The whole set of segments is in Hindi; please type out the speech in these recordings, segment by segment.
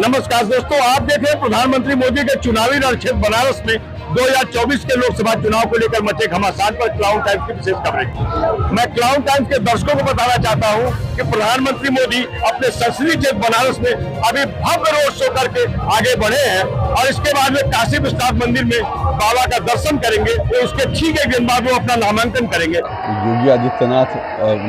नमस्कार दोस्तों, आप देख रहे हैं प्रधानमंत्री मोदी के चुनावी रणक्षेत्र बनारस में 2024 के लोकसभा चुनाव को लेकर मचे घमासान पर क्लाउन टाइम्स की विशेष कवरेज। मैं क्लाउन टाइम्स के दर्शकों को बताना चाहता हूं कि प्रधानमंत्री मोदी अपने संसदीय क्षेत्र बनारस में अभी भव्य रोड शो करके आगे बढ़े हैं और इसके बाद में काशी विश्वनाथ मंदिर में बाबा का दर्शन करेंगे। तो उसके ठीक एक दिन बाद वो अपना नामांकन करेंगे। योगी आदित्यनाथ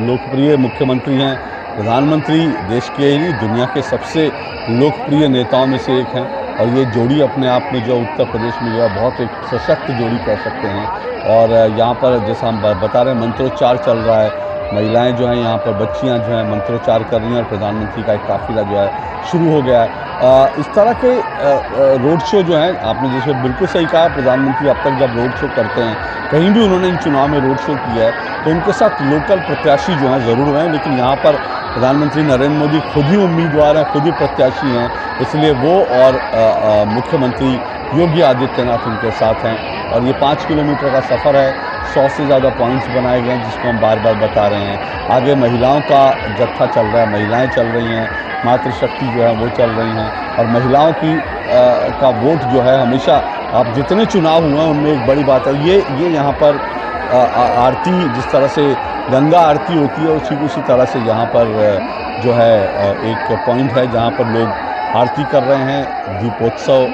लोकप्रिय मुख्यमंत्री हैं, प्रधानमंत्री देश के ही नहीं दुनिया के सबसे लोकप्रिय नेताओं में से एक हैं और ये जोड़ी अपने आप में जो उत्तर प्रदेश में जो है बहुत एक सशक्त जोड़ी कह सकते हैं। और यहाँ पर जैसा हम बता रहे हैं मंत्रोच्चार चल रहा है, महिलाएं जो हैं यहाँ पर बच्चियाँ जो हैं मंत्रोच्चार कर रही हैं और प्रधानमंत्री का एक काफिला जो है शुरू हो गया है। इस तरह के रोड शो जो हैं, आपने जैसे बिल्कुल सही कहा, प्रधानमंत्री अब तक जब रोड शो करते हैं कहीं भी उन्होंने इन चुनाव में रोड शो किया है तो उनके साथ लोकल प्रत्याशी जो हैं ज़रूर हुए हैं, लेकिन यहाँ पर प्रधानमंत्री नरेंद्र मोदी खुद ही उम्मीदवार हैं, खुद ही प्रत्याशी हैं, इसलिए वो और मुख्यमंत्री योगी आदित्यनाथ उनके साथ हैं। और ये 5 किलोमीटर का सफ़र है, 100 से ज़्यादा पॉइंट्स बनाए गए हैं जिसको हम बार बार बता रहे हैं। आगे महिलाओं का जत्था चल रहा है, महिलाएं चल रही हैं, मातृशक्ति जो है वो चल रही हैं और महिलाओं की का वोट जो है हमेशा, आप जितने चुनाव हुए हैं उनमें एक बड़ी बात है ये यहाँ पर आरती जिस तरह से गंगा आरती होती है उसी तरह से यहाँ पर जो है एक पॉइंट है जहाँ पर लोग आरती कर रहे हैं। दीपोत्सव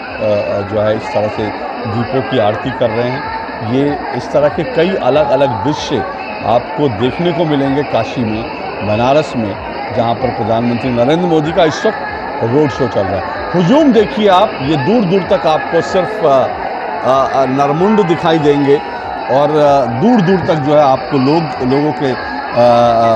जो है इस तरह से दीपों की आरती कर रहे हैं। ये इस तरह के कई अलग अलग दृश्य आपको देखने को मिलेंगे काशी में, बनारस में, जहाँ पर प्रधानमंत्री नरेंद्र मोदी का इस वक्त रोड शो चल रहा है। हुजूम देखिए आप, ये दूर दूर तक आपको सिर्फ नरमुंड दिखाई देंगे और दूर दूर तक जो है आपको लोगों के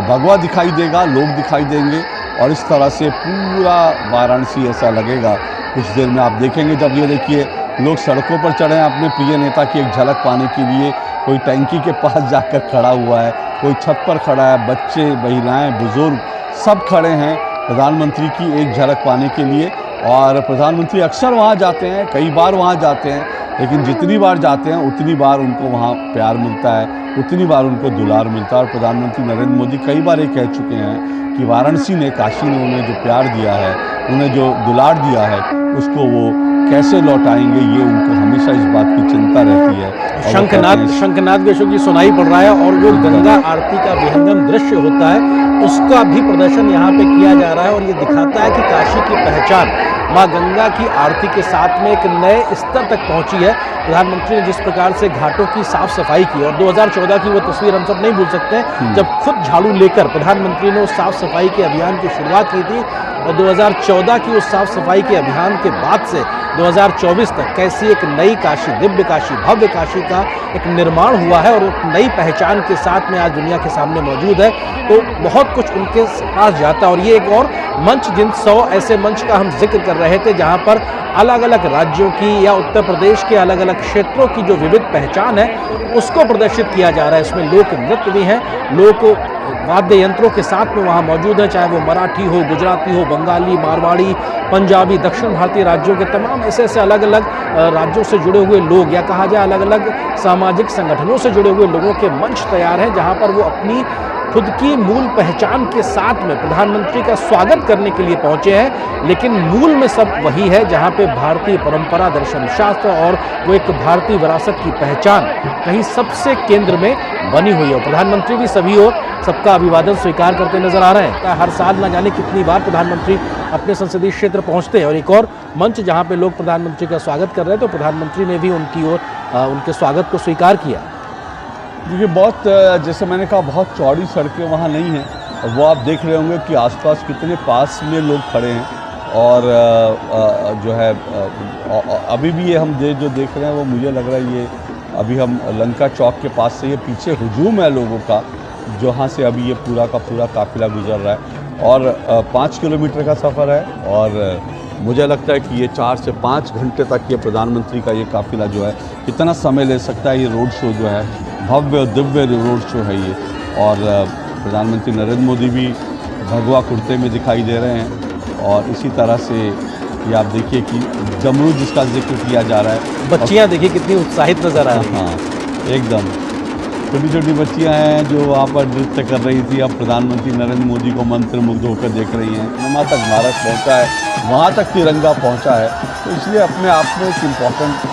भगवा दिखाई देगा, लोग दिखाई देंगे और इस तरह से पूरा वाराणसी ऐसा लगेगा। कुछ देर में आप देखेंगे, जब ये देखिए लोग सड़कों पर चढ़े हैं अपने प्रिय नेता की एक झलक पाने के लिए। कोई टंकी के पास जाकर खड़ा हुआ है, कोई छत पर खड़ा है, बच्चे, महिलाएं, बुजुर्ग सब खड़े हैं प्रधानमंत्री की एक झलक पाने के लिए। और प्रधानमंत्री अक्सर वहाँ जाते हैं, कई बार वहाँ जाते हैं, लेकिन जितनी बार जाते हैं उतनी बार उनको वहाँ प्यार मिलता है, उतनी बार उनको दुलार मिलता है। और प्रधानमंत्री नरेंद्र मोदी कई बार ये कह चुके हैं कि वाराणसी ने, काशी ने उन्हें जो प्यार दिया है, उन्हें जो दुलार दिया है, उसको वो कैसे लौटाएंगे, ये उनको हमेशा इस बात की चिंता रहती है। शंखनाद भी अशोक जी सुनाई पड़ रहा है और जो गंगा आरती का विहंगम दृश्य होता है उसका भी प्रदर्शन यहाँ पे किया जा रहा है और ये दिखाता है कि काशी की पहचान माँ गंगा की आरती के साथ में एक नए स्तर तक पहुंची है। प्रधानमंत्री ने जिस प्रकार से घाटों की साफ सफाई की और 2014 की वो तस्वीर हम सब नहीं भूल सकते, जब खुद झाड़ू लेकर प्रधानमंत्री ने उस साफ सफाई के अभियान की शुरुआत की थी और 2014 की उस साफ सफाई के अभियान के बाद से 2024 तक कैसी एक नई काशी, दिव्य काशी, भव्य काशी का एक निर्माण हुआ है और एक नई पहचान के साथ में आज दुनिया के सामने मौजूद है। तो बहुत कुछ उनके पास जाता है और ये एक और मंच, जिन 100 ऐसे मंच का हम जिक्र कर रहे थे जहां पर अलग अलग राज्यों की या उत्तर प्रदेश के अलग अलग क्षेत्रों की जो विविध पहचान है उसको प्रदर्शित किया जा रहा है। इसमें लोक नृत्य भी हैं, लोक वाद्य यंत्रों के साथ में वहाँ मौजूद है, चाहे वो मराठी हो, गुजराती हो, बंगाली, मारवाड़ी, पंजाबी, दक्षिण भारतीय राज्यों के तमाम ऐसे अलग अलग राज्यों से जुड़े हुए लोग या कहा जाए अलग अलग सामाजिक संगठनों से जुड़े हुए लोगों के मंच तैयार हैं जहाँ पर वो अपनी खुद की मूल पहचान के साथ में प्रधानमंत्री का स्वागत करने के लिए पहुंचे हैं। लेकिन मूल में सब वही है जहां पे भारतीय परंपरा, दर्शन शास्त्र और वो एक भारतीय विरासत की पहचान कहीं सबसे केंद्र में बनी हुई है। प्रधानमंत्री भी सभी और सबका अभिवादन स्वीकार करते नजर आ रहे हैं। हर साल न जाने कितनी बार प्रधानमंत्री अपने संसदीय क्षेत्र पहुंचते हैं और एक और मंच जहाँ पे लोग प्रधानमंत्री का स्वागत कर रहे हैं तो प्रधानमंत्री ने भी उनकी ओर उनके स्वागत को स्वीकार किया। देखिए, बहुत जैसे मैंने कहा बहुत चौड़ी सड़कें वहाँ नहीं हैं। वो आप देख रहे होंगे कि आसपास कितने पास में लोग खड़े हैं और जो है अभी भी ये हम जो देख रहे हैं वो मुझे लग रहा है ये अभी हम लंका चौक के पास से, ये पीछे हुजूम है लोगों का जहाँ से अभी ये पूरा का पूरा काफिला गुजर रहा है और 5 किलोमीटर का सफ़र है और मुझे लगता है कि ये 4 से 5 घंटे तक ये प्रधानमंत्री का ये काफिला जो है कितना समय ले सकता है। ये रोड शो जो है भव्य और दिव्य रोड शो है ये। और प्रधानमंत्री नरेंद्र मोदी भी भगवा कुर्ते में दिखाई दे रहे हैं और इसी तरह से ये आप देखिए कि जमरू जिसका जिक्र किया जा रहा है, बच्चियाँ देखिए कितनी उत्साहित नजर आ रही हैं। हाँ एकदम। छोटी छोटी बच्चियां हैं जो वहाँ पर नृत्य कर रही थी, अब प्रधानमंत्री नरेंद्र मोदी को मंत्रमुग्ध होकर देख रही हैं। वहाँ तक भारत पहुँचा है, वहाँ तक तिरंगा पहुँचा है, तो इसलिए अपने आप में एक इम्पॉर्टेंट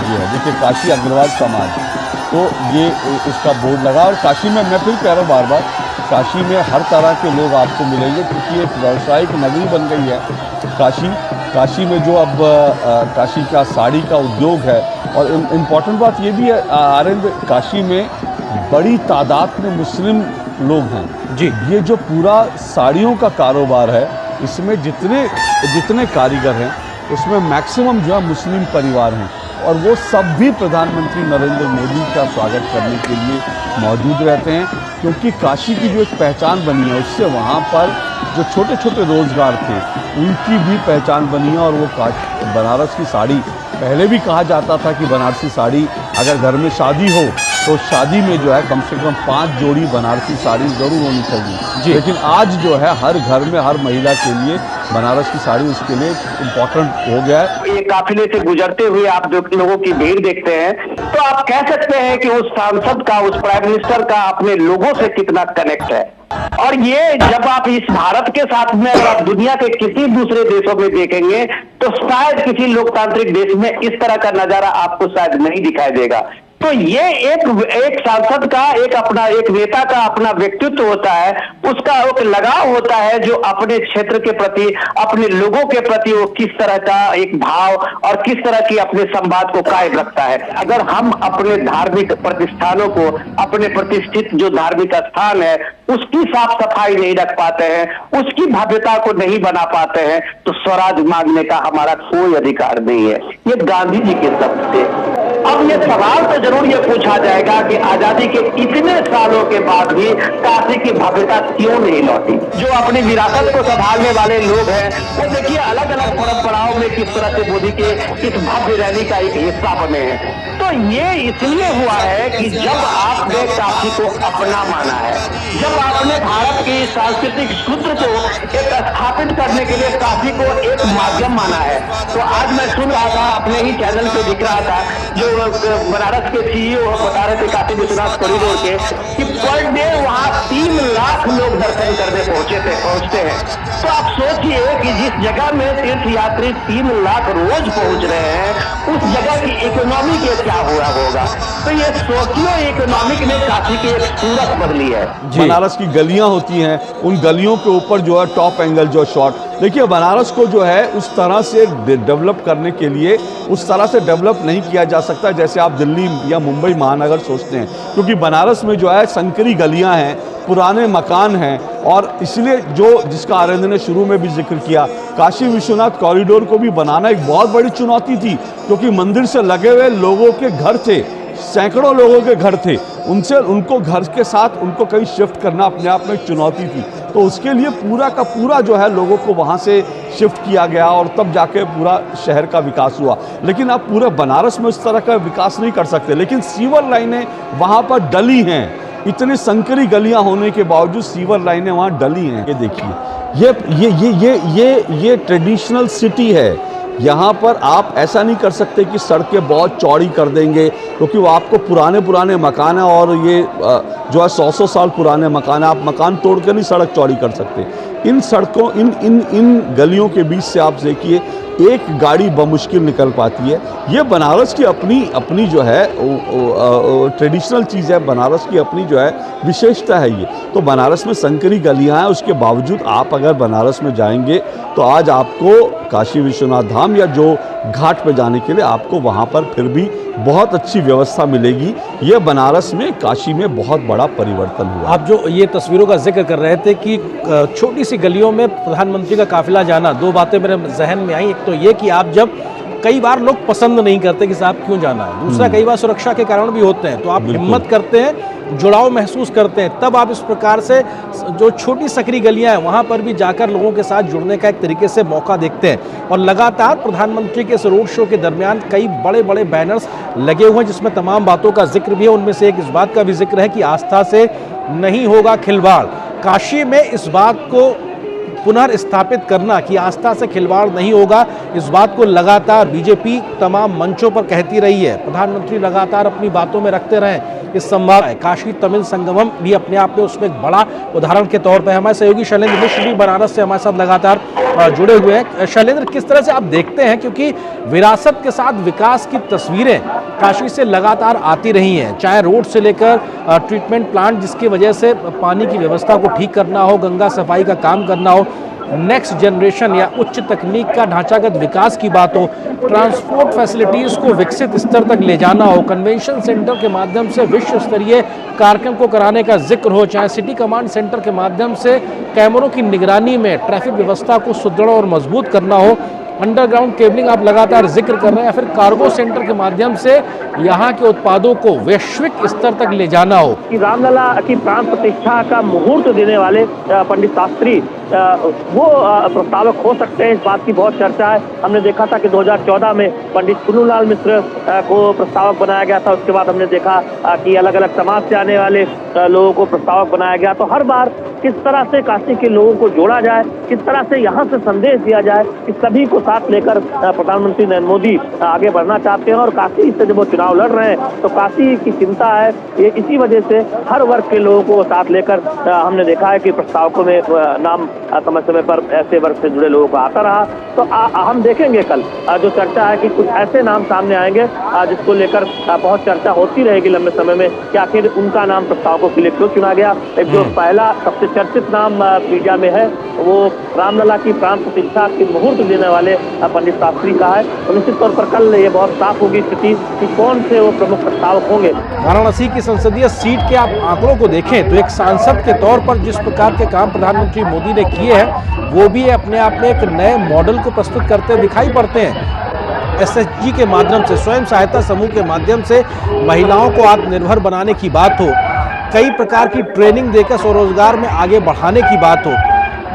ये है। देखिए काशी अग्रवाल समाज, तो ये इसका बोर्ड लगा, और काशी में मैं फिर कह रहा हूँ बार बार, काशी में हर तरह के लोग आपको मिलेंगे, क्योंकि एक व्यावसायिक नगरी बन गई है काशी में। जो अब काशी का साड़ी का उद्योग है, और इम्पॉर्टेंट बात ये भी है आनंद, काशी में बड़ी तादाद में मुस्लिम लोग हैं जी। ये जो पूरा साड़ियों का कारोबार है, इसमें जितने कारीगर हैं उसमें मैक्सिमम जो है मुस्लिम परिवार हैं, और वो सब भी प्रधानमंत्री नरेंद्र मोदी का स्वागत करने के लिए मौजूद रहते हैं, क्योंकि काशी की जो एक पहचान बनी है, उससे वहाँ पर जो छोटे छोटे रोज़गार थे उनकी भी पहचान बनी है। और वो बनारस की साड़ी, पहले भी कहा जाता था कि बनारसी साड़ी, अगर घर में शादी हो तो शादी में जो है कम से कम 5 जोड़ी बनारसी साड़ी ज़रूर होनी चाहिए, लेकिन आज जो है हर घर में हर महिला के लिए बनारस की साड़ी उसके लिए इम्पोर्टेंट हो गया है। ये काफिले से गुजरते हुए आप जो लोगों की भीड़ देखते हैं, तो आप कह सकते हैं कि उस सांसद का, उस प्राइम मिनिस्टर का अपने लोगों से कितना कनेक्ट है। और ये जब आप इस भारत के साथ में अगर आप दुनिया के किसी दूसरे देशों में देखेंगे, तो शायद किसी लोकतांत्रिक देश में इस तरह का नजारा आपको शायद नहीं दिखाई देगा। तो ये एक सांसद का, एक नेता का अपना व्यक्तित्व होता है, उसका एक लगाव होता है, जो अपने क्षेत्र के प्रति, अपने लोगों के प्रति वो किस तरह का एक भाव और किस तरह की अपने संवाद को कायम रखता है। अगर हम अपने धार्मिक प्रतिष्ठानों को, अपने प्रतिष्ठित जो धार्मिक स्थान है, उसकी साफ सफाई नहीं रख पाते हैं, उसकी भव्यता को नहीं बना पाते हैं, तो स्वराज मांगने का हमारा कोई अधिकार नहीं है। ये गांधी जी के शब्द थे। अब ये सवाल तो जरूर ये पूछा जाएगा कि आजादी के इतने सालों के बाद भी काशी की भव्यता क्यों नहीं लौटी। जो अपनी विरासत को संभालने वाले लोग हैं, वो देखिए अलग अलग परंपराओं में किस तरह से मोदी के इस भव्य रैली का एक हिस्सा बने हैं। तो ये इसलिए हुआ है कि जब आपने काशी को अपना माना है, जब आपने भारत की सांस्कृतिक सूत्र को एक स्थापित करने के लिए काशी को एक माध्यम माना है। तो आज मैं सुन रहा था, अपने ही चैनल पे दिख रहा था, जो बनारस के सीईओ बता रहे थे काशी विश्वनाथ कॉरिडोर के, कि पर डे वहाँ 3 लाख लोग दर्शन करने पहुंचते हैं। तो आप सोचिए कि जिस जगह में तीर्थ यात्री 3 लाख रोज पहुंच रहे हैं, उस जगह की इकोनॉमी के क्या हुआ होगा। तो ये सोशियो इकोनॉमिक ने काशी की एक सूरत बदली है। बनारस की गलियां होती हैं, उन गलियों के ऊपर जो है टॉप एंगल जो शॉट, देखिए बनारस को जो है उस तरह से डेवलप करने के लिए उस तरह से डेवलप नहीं किया जा सकता जैसे आप दिल्ली या मुंबई महानगर सोचते हैं, क्योंकि बनारस में जो है संकरी गलियां हैं, पुराने मकान हैं, और इसलिए जिसका आनंद ने शुरू में भी जिक्र किया, काशी विश्वनाथ कॉरिडोर को भी बनाना एक बहुत बड़ी चुनौती थी, क्योंकि मंदिर से लगे हुए लोगों के घर थे, सैकड़ों लोगों के घर थे, उनको घर के साथ उनको कहीं शिफ्ट करना अपने आप में एक चुनौती थी। तो उसके लिए पूरा का पूरा जो है लोगों को वहाँ से शिफ्ट किया गया, और तब जाके पूरा शहर का विकास हुआ। लेकिन आप पूरे बनारस में उस तरह का विकास नहीं कर सकते। लेकिन सीवर लाइनें वहाँ पर डली हैं, इतनी संकरी गलियाँ होने के बावजूद सीवर लाइनें वहाँ डली हैं। ये देखिए, ये ट्रेडिशनल सिटी है। यहाँ पर आप ऐसा नहीं कर सकते कि सड़कें बहुत चौड़ी कर देंगे, क्योंकि वो आपको पुराने मकान हैं, और ये जो है 100 साल पुराने मकान है, आप मकान तोड़ कर नहीं सड़क चौड़ी कर सकते। इन सड़कों, इन गलियों के बीच से आप देखिए एक गाड़ी बमुश्किल निकल पाती है। ये बनारस की अपनी जो है ट्रेडिशनल चीज़ है, बनारस की अपनी जो है विशेषता है ये। तो बनारस में संकरी गलियां हैं, उसके बावजूद आप अगर बनारस में जाएंगे तो आज आपको काशी विश्वनाथ धाम या जो घाट पे जाने के लिए आपको वहाँ पर फिर भी बहुत अच्छी व्यवस्था मिलेगी। ये बनारस में, काशी में बहुत बड़ा परिवर्तन हुआ। आप जो ये तस्वीरों का जिक्र कर रहे थे कि छोटी सी गलियों में प्रधानमंत्री का काफिला जाना, 2 बातें मेरे जहन में आई। एक तो ये कि आप जब कई बार लोग पसंद नहीं करते कि साहब क्यों जाना है, दूसरा कई बार सुरक्षा के कारण भी होते हैं, तो आप हिम्मत करते हैं, जुड़ाव महसूस करते हैं, तब आप इस प्रकार से जो छोटी सकरी गलियां हैं वहां पर भी जाकर लोगों के साथ जुड़ने का एक तरीके से मौका देखते हैं। और लगातार प्रधानमंत्री के इस रोड शो के दरमियान कई बड़े बड़े बैनर्स लगे हुए हैं जिसमें तमाम बातों का जिक्र भी है। उनमें से एक इस बात का भी जिक्र है कि आस्था से नहीं होगा खिलवाड़। काशी में इस बात को पुनर्स्थापित करना कि आस्था से खिलवाड़ नहीं होगा, इस बात को लगातार बीजेपी तमाम मंचों पर कहती रही है। प्रधानमंत्री लगातार अपनी बातों में रखते रहे इस संवाद है। काशी तमिल संगमम भी अपने आप में उसमें एक बड़ा उदाहरण के तौर पर हमारे सहयोगी शैलेंद्र मिश्र भी बनारस से हमारे साथ लगातार जुड़े हुए हैं। शैलेंद्र, किस तरह से आप देखते हैं, क्योंकि विरासत के साथ विकास की तस्वीरें काशी से लगातार आती रही हैं, चाहे रोड से लेकर ट्रीटमेंट प्लांट जिसकी वजह से पानी की व्यवस्था को ठीक करना हो, गंगा सफाई का काम करना हो, नेक्स्ट जनरेशन या उच्च तकनीक का ढांचागत विकास की बात हो, ट्रांसपोर्ट फैसिलिटीज को विकसित स्तर तक ले जाना हो, कन्वेंशन सेंटर के माध्यम से विश्व स्तरीय कार्यक्रम को कराने का जिक्र हो, चाहे सिटी कमांड सेंटर के माध्यम से कैमरों की निगरानी में ट्रैफिक व्यवस्था को सुदृढ़ और मजबूत करना हो, अंडरग्राउंड केबलिंग आप लगातार जिक्र कर रहे हैं, या फिर कार्गो सेंटर के माध्यम से यहाँ के उत्पादों को वैश्विक स्तर तक ले जाना हो। कि रामलला की प्राण प्रतिष्ठा का मुहूर्त देने वाले पंडित शास्त्री वो प्रस्तावक हो सकते हैं, इस बात की बहुत चर्चा है। हमने देखा था कि 2014 में पंडित चुन्नूलाल मिश्र को प्रस्तावक बनाया गया था। उसके बाद हमने देखा कि अलग अलग समाज से आने वाले लोगों को प्रस्तावक बनाया गया। तो हर बार किस तरह से काशी के लोगों को जोड़ा जाए, किस तरह से यहाँ से संदेश दिया जाए, इस सभी को साथ लेकर प्रधानमंत्री नरेंद्र मोदी आगे बढ़ना चाहते हैं। और काशी से जब वो चुनाव लड़ रहे हैं तो काशी की चिंता है, ये इसी वजह से हर वर्ग के लोगों को साथ लेकर हमने देखा है कि प्रस्तावकों में नाम समय समय पर ऐसे वर्ग से जुड़े लोगों का आता रहा। तो हम देखेंगे कल जो चर्चा है कि कुछ ऐसे नाम सामने आएंगे जिसको लेकर बहुत चर्चा होती रहेगी लंबे समय में कि आखिर उनका नाम प्रस्तावकों के लिए क्यों चुना गया। एक जो पहला सबसे चर्चित नाम मीडिया में है वो रामलला की प्राण प्रतिष्ठा की मुहूर्त देने वाले पंडित शास्त्री का है। तो निश्चित तौर पर कल ये बहुत साफ होगी स्थिति कि कौन से वो प्रमुख प्रस्तावक होंगे। वाराणसी की संसदीय सीट के आप आंकड़ों को देखें तो एक सांसद के तौर पर जिस प्रकार के काम प्रधानमंत्री मोदी ने किए हैं वो भी अपने आप में एक नए मॉडल को प्रस्तुत करते दिखाई पड़ते हैं। एसएचजी के माध्यम से, स्वयं सहायता समूह के माध्यम से महिलाओं को आत्मनिर्भर बनाने की बात हो, कई प्रकार की ट्रेनिंग देकर स्वरोजगार में आगे बढ़ाने की बात हो,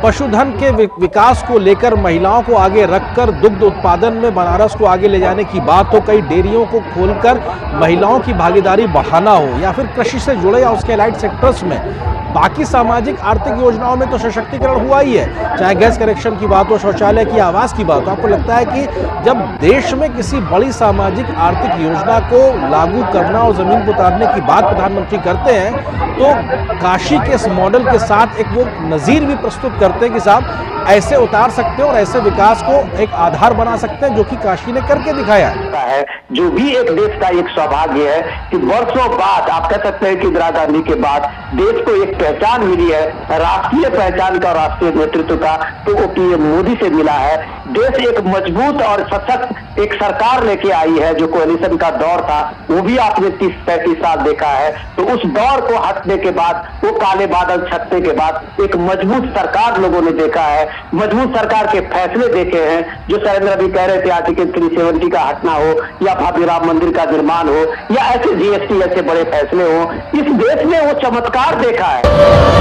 पशुधन के विकास को लेकर महिलाओं को आगे रखकर दुग्ध उत्पादन में बनारस को आगे ले जाने की बात हो, कई डेयरियों को खोलकर महिलाओं की भागीदारी बढ़ाना हो, या फिर कृषि से जुड़े या उसके एलाइड सेक्टर्स में बाकी सामाजिक आर्थिक योजनाओं में तो सशक्तिकरण हुआ ही है, चाहे गैस कनेक्शन की बात हो, शौचालय की, आवास की बात हो। आपको लगता है कि जब देश में किसी बड़ी सामाजिक आर्थिक योजना को लागू करना और जमीन पर उतारने की बात प्रधानमंत्री करते हैं तो काशी के इस मॉडल के साथ एक वो नज़ीर भी प्रस्तुत करते हैं कि साहब ऐसे उतार सकते हैं और ऐसे विकास को एक आधार बना सकते हैं, जो कि काशी ने करके दिखाया है। जो भी एक देश का एक सौभाग्य है कि वर्षों बाद आप कह सकते हैं कि इंदिरा गांधी के बाद देश को एक पहचान मिली है, राष्ट्रीय पहचान का, राष्ट्रीय नेतृत्व का, तो वो पीएम मोदी से मिला है। देश एक मजबूत और सशक्त एक सरकार लेके आई है। जो कोalition का दौर था वो भी आपने 30-35 साल देखा है। तो उस दौर को हटने के बाद, वो काले बादल छटने के बाद एक मजबूत सरकार लोगों ने देखा है, मजबूत सरकार के फैसले देखे हैं। जो शैलेंद्र अभी कह रहे थे आर्टिकल 370 का हटना हो, या भव्य राम मंदिर का निर्माण हो, या ऐसे जीएसटी ऐसे बड़े फैसले हो, इस देश में वो चमत्कार देखा है।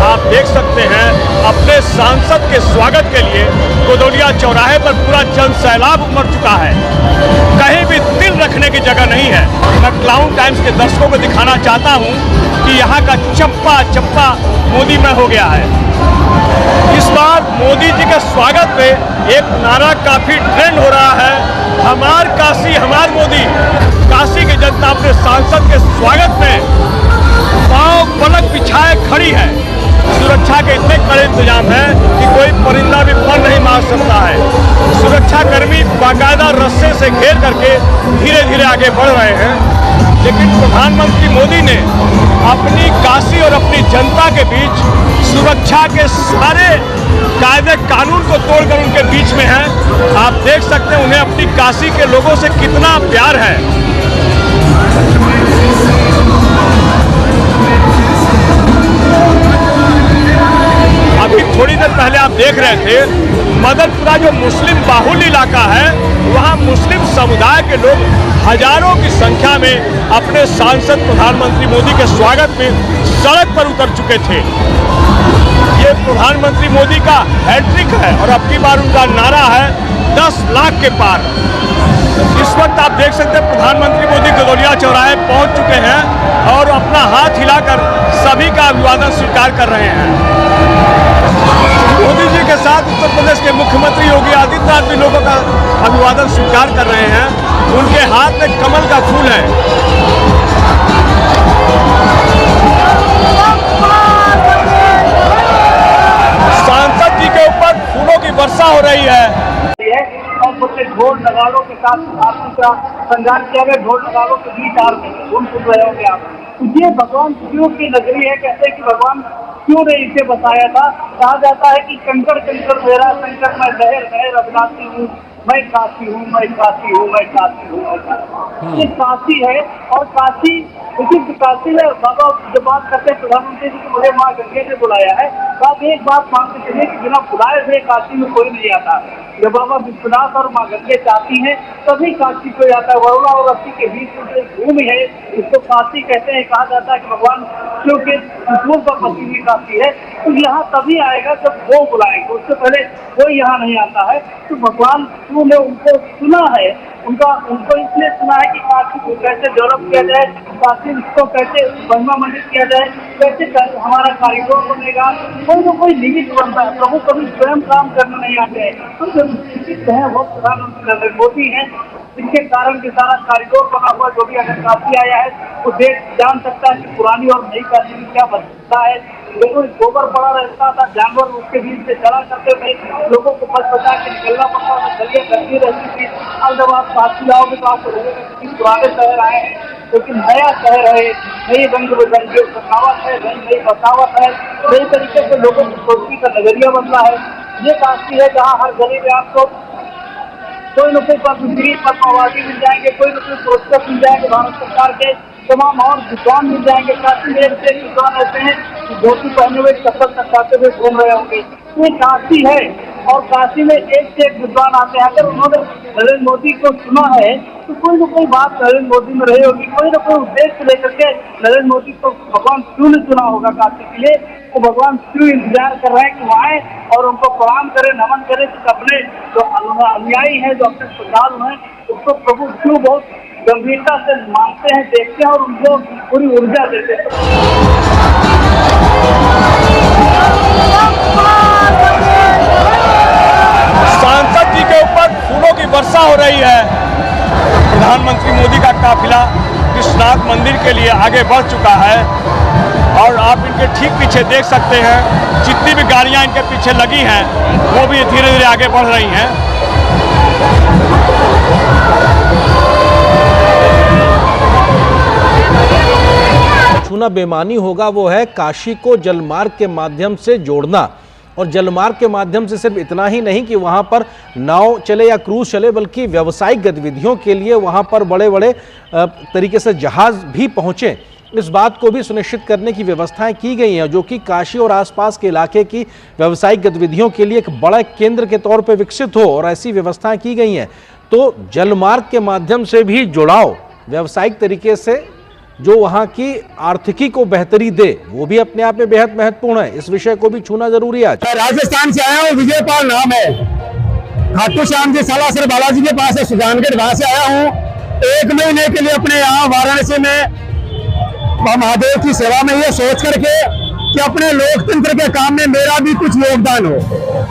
आप देख सकते हैं अपने सांसद के स्वागत के लिए गोदौलिया चौराहे पर पूरा जन सैलाब उमड़ चुका है। कहीं भी दिल रखने की जगह नहीं है। मैं क्लाउन टाइम्स के दर्शकों को दिखाना चाहता हूं कि यहाँ का चप्पा चप्पा मोदी में हो गया है। इस बार मोदी जी के स्वागत में एक नारा काफी ट्रेंड हो रहा है, हमार काशी हमार मोदी। काशी की जनता अपने सांसद के स्वागत में पांव पलक बिछाए खड़ी है। सुरक्षा के इतने कड़े इंतजाम है कि कोई परिंदा भी पर नहीं मार सकता है। सुरक्षा कर्मी बाकायदा रस्से से घेर करके धीरे धीरे आगे बढ़ रहे हैं। लेकिन प्रधानमंत्री मोदी ने अपनी काशी और अपनी जनता के बीच सुरक्षा के सारे कायदे कानून को तोड़कर उनके बीच में है। आप देख सकते हैं उन्हें अपनी काशी के लोगों से कितना प्यार है। अभी थोड़ी देर पहले आप देख रहे थे मदनपुरा जो मुस्लिम बाहुल इलाका है, वहां मुस्लिम समुदाय के लोग हजारों की संख्या में अपने सांसद प्रधानमंत्री मोदी के स्वागत में सड़क पर उतर चुके थे। ये प्रधानमंत्री मोदी का हैट्रिक है और अब की बार उनका नारा है 10 लाख के पार। इस वक्त आप देख सकते हैं प्रधानमंत्री मोदी गोदौलिया चौराहे पहुंच चुके हैं और अपना हाथ हिलाकर सभी का अभिवादन स्वीकार कर रहे हैं। मोदी जी के साथ पे कमल का फूल है। सांसद जी के ऊपर फूलों की वर्षा हो रही है और मुझसे ढोल नगाड़ों के साथ आरती का संचालन किया गया। ढोल नगाड़ों के बीच आरती धुन सुन रहे होंगे आप। तो ये भगवान शिव की नगरी है। कहते हैं कि भगवान शिव ने इसे बसाया था। कहा जाता है कि कंकड़ कंकड़ मेरा संकट, मैं शहर शहर अविनाशी हूँ, मैं काशी हूँ, मैं काशी हूँ, मैं काशी हूँ, मैं काशी। ये काशी है और काशी, लेकिन काशी में बाबा जब बात करते हैं प्रधानमंत्री जी को मुझे माँ गंगे ने बुलाया है, तो आप एक बात मानते चलिए कि बिना बुलाए हुए काशी में कोई नहीं आता। जब बाबा विश्वनाथ और माँ गंगे चाहती हैं तभी काशी को जाता है। वरुणा और रस्सी के बीच में जो भूमि है इसको काशी कहते हैं। कहा जाता है कि भगवान शिव के त्रिशूल पर बसी हुई काशी है। तो यहाँ तभी आएगा जब वो बुलाएंगे, उससे पहले कोई यहाँ नहीं आता है। तो भगवान शिव ने उनको सुना है, उनको इसलिए सुना है कि काशी को कैसे डेवलप किया जाए, काशी को कैसे महिमा मंडित किया जाए, कैसे हमारा कारिडोर बनेगा। कोई न कोई निमित्त बनता है। प्रभु कभी स्वयं काम करने नहीं आते हैं। तो जो निमित्त है वो प्रधानमंत्री नरेंद्र मोदी हैं, जिनके कारण के सारा कारिडोर बना हुआ। जो भी अगर काशी आया है वो देख जान सकता है कि पुरानी और नई काशी में क्या बदलता है। बिल्कुल गोबर पड़ा रहता था, जानवर उसके बीच से चला करते थे, लोगों को बच बचा के निकलना पड़ता था, गलियां गंदी रहती थी। अब जब आप काशी आओगे तो आपको लगेगा कि पुराने शहर आए हैं, लेकिन नया शहर है, नई रंग बिरंगी बसावट है, नई बसावट है, नई तरीके से लोगों की सोचने का नजरिया बदला है। ये काशी है जहाँ हर गली में आपको कोई न कोई पद्मावती मिल जाएंगे, कोई न कोई पुरस्कार मिल जाएंगे, भारत सरकार के तमाम और विद्वान मिल जाएंगे। काशी में एक विद्वान ऐसे हैं कि धोती पहने हुए चप्पल तक हुए घूम रहे होंगे। ये काशी है और काशी में एक से एक विद्वान आते हैं। अगर उन्होंने नरेंद्र मोदी को सुना है तो कोई न कोई बात नरेंद्र मोदी में रही होगी, कोई न कोई उद्देश्य लेकर के नरेंद्र मोदी को भगवान शिव ने चुना होगा काशी के लिए। तो भगवान शिव इंतजार कर रहे हैं कि वो आए और उनको प्रणाम करें, नमन करें। तो अपने जो अनुयायी हैं, जो अपने श्रद्धालु हैं, उसको प्रभु शिव बहुत गंभीरता से मानते हैं, देखते हैं और उनको पूरी ऊर्जा देते हैं। सांसद जी के ऊपर फूलों की वर्षा हो रही है। प्रधानमंत्री मोदी का काफिला विश्वनाथ मंदिर के लिए आगे बढ़ चुका है और आप इनके ठीक पीछे देख सकते हैं जितनी भी गाड़ियां इनके पीछे लगी हैं वो भी धीरे धीरे आगे बढ़ रही हैं। छूना बेमानी होगा वो है काशी को जलमार्ग के माध्यम से जोड़ना। और जलमार्ग के माध्यम से सिर्फ इतना ही नहीं कि वहाँ पर नाव चले या क्रूज चले, बल्कि व्यावसायिक गतिविधियों के लिए वहाँ पर बड़े बड़े तरीके से जहाज भी पहुँचें, इस बात को भी सुनिश्चित करने की व्यवस्थाएं की गई हैं, जो कि काशी और आसपास के इलाके की व्यावसायिक गतिविधियों के लिए एक बड़ा केंद्र के तौर पर विकसित हो, और ऐसी व्यवस्थाएं की गई हैं। तो जलमार्ग के माध्यम से भी जुड़ाव व्यावसायिक तरीके से जो वहाँ की आर्थिकी को बेहतरी दे, वो भी अपने आप में बेहद महत्वपूर्ण है। इस विषय को भी छूना जरूरी है। मैं राजस्थान से आया हूँ, विजयपाल नाम है। खाटू श्याम जी सालासर बालाजी के पास है, सुजानगढ़, वहां से आया हूँ 1 महीने के लिए अपने यहाँ वाराणसी में महादेव की सेवा में, ये सोच करके कि अपने लोकतंत्र के काम में मेरा भी कुछ योगदान हो।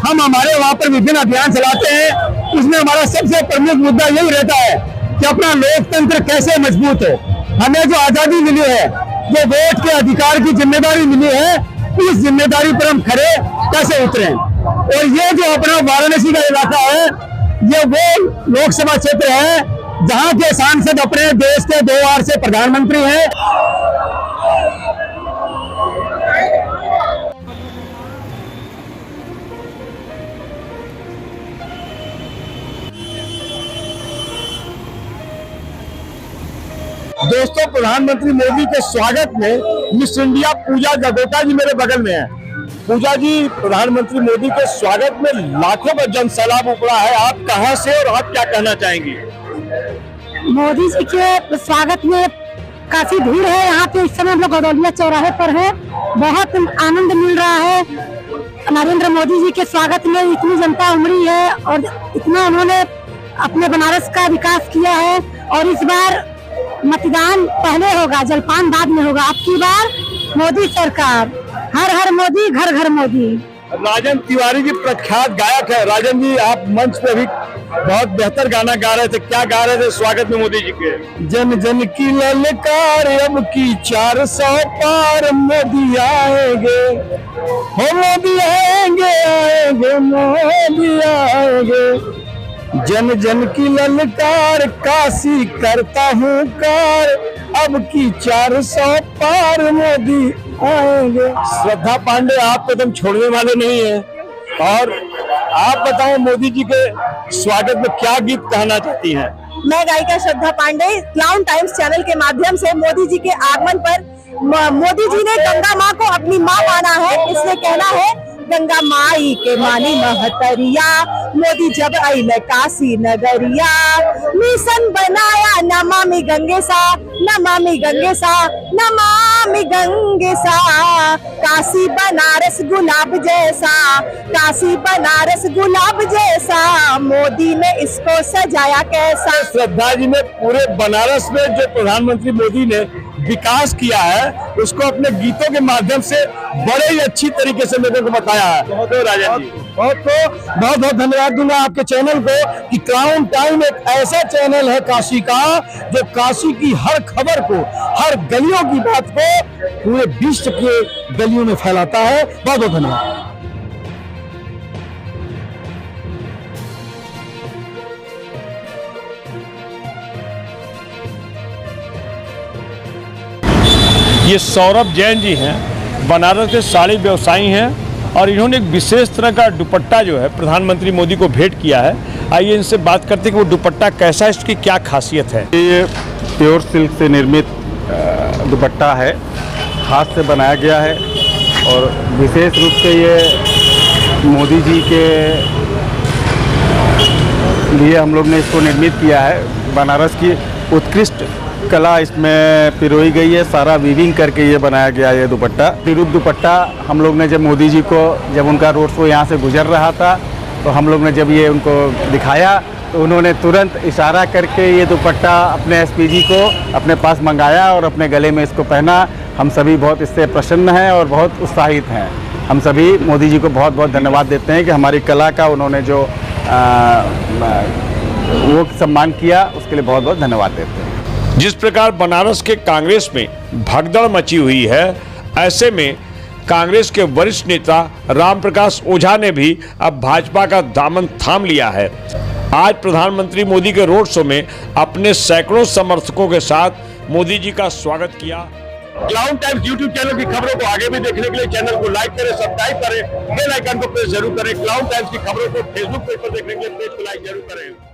हम हमारे वहाँ पर विभिन्न अभियान चलाते हैं, उसमें हमारा सबसे प्रमुख मुद्दा यही रहता है कि अपना लोकतंत्र कैसे मजबूत हो। हमें जो आजादी मिली है, जो वोट के अधिकार की जिम्मेदारी मिली है, इस जिम्मेदारी पर हम खड़े कैसे उतरें। और ये जो अपना वाराणसी का इलाका है, ये वो लोकसभा क्षेत्र है जहां के सांसद अपने देश के 2 बार से प्रधानमंत्री हैं। दोस्तों, प्रधानमंत्री मोदी के स्वागत में मिस इंडिया पूजा जगोटा जी मेरे बगल में है। पूजा जी, प्रधानमंत्री मोदी के स्वागत में लाखों का जन सैलाब उमड़ा है। आप कहां से और आप क्या कहना चाहेंगी? मोदी जी के स्वागत में काफी भीड़ है यहाँ पे। इस समय हम लोग गदौलिया चौराहे पर हैं, बहुत आनंद मिल रहा है। नरेंद्र मोदी जी के स्वागत में इतनी जनता उमड़ी है और इतना उन्होंने अपने बनारस का विकास किया है। और इस बार मतदान पहले होगा, जलपान बाद में होगा। अब की बार मोदी सरकार, हर हर मोदी, घर घर मोदी। राजन तिवारी जी प्रख्यात गायक है। राजन जी, आप मंच पे भी बहुत बेहतर गाना गा रहे थे। क्या गा रहे थे स्वागत में मोदी जी के? जन जन की ललकार अब की 400 पार, मोदी आएंगे, हो मोदी आएंगे, आएंगे मोदी आएंगे। जन जन की ललकार काशी करता हूँ कार, अब की 400 पार मोदी आएंगे। श्रद्धा पांडे, आप तो तुम छोड़ने वाले नहीं है, और आप बताएं मोदी जी के स्वागत में क्या गीत कहना चाहती हैं? मैं गायिका श्रद्धा पांडे क्लाउन टाइम्स चैनल के माध्यम से मोदी जी के आगमन पर, मोदी जी ने गंगा माँ को अपनी माँ माना है, इसलिए कहना है गंगा माई के मानी महतरिया, मोदी जब आई काशी नगरिया, मिशन बनाया नमामि गंगे सा, नमामि गंगे सा, नमामि गंगे सा, काशी बनारस गुलाब जैसा, काशी बनारस गुलाब जैसा, मोदी ने इसको सजाया कैसा। श्रद्धा जी ने पूरे बनारस में जो प्रधानमंत्री मोदी ने विकास किया है उसको अपने गीतों के माध्यम से बड़े ही अच्छी तरीके से मेरे को बताया है। बहुत राजन जी, बहुत धन्यवाद दूंगा आपके चैनल को कि क्लाउन टाइम एक ऐसा चैनल है काशी का जो काशी की हर खबर को, हर गलियों की बात को पूरे विश्व के गलियों में फैलाता है। बहुत बहुत धन्यवाद। ये सौरभ जैन जी हैं, बनारस के साड़ी व्यवसायी हैं, और इन्होंने एक विशेष तरह का दुपट्टा जो है प्रधानमंत्री मोदी को भेंट किया है। आइए इनसे बात करते हैं कि वो दुपट्टा कैसा है, इसकी क्या खासियत है। ये प्योर सिल्क से निर्मित दुपट्टा है, हाथ से बनाया गया है, और विशेष रूप से ये मोदी जी के लिए हम लोग ने इसको निर्मित किया है। बनारस की उत्कृष्ट कला इसमें पिरोई गई है, सारा वीविंग करके ये बनाया गया है। ये दुपट्टा तिरुप दुपट्टा हम लोग ने जब मोदी जी को, जब उनका रोड शो यहाँ से गुजर रहा था, तो हम लोग ने जब ये उनको दिखाया तो उन्होंने तुरंत इशारा करके ये दुपट्टा अपने एसपीजी को अपने पास मंगाया और अपने गले में इसको पहना। हम सभी बहुत इससे प्रसन्न हैं और बहुत उत्साहित हैं। हम सभी मोदी जी को बहुत बहुत धन्यवाद देते हैं कि हमारी कला का उन्होंने जो वो सम्मान किया, उसके लिए बहुत बहुत धन्यवाद देते हैं। जिस प्रकार बनारस के कांग्रेस में भगदड़ मची हुई है, ऐसे में कांग्रेस के वरिष्ठ नेता रामप्रकाश ओझा ने भी अब भाजपा का दामन थाम लिया है। आज प्रधानमंत्री मोदी के रोड शो में अपने सैकड़ों समर्थकों के साथ मोदी जी का स्वागत किया। क्लाउन टाइम्स यूट्यूब चैनल की खबरों को आगे भी देखने के लिए चैनल को लाइक करें, सब्सक्राइब करें, बेल आइकन को प्रेस जरूर करें। क्लाउन टाइम्स की खबरों को फेसबुक पेज पर देखने के लिए पेज को लाइक जरूर करें।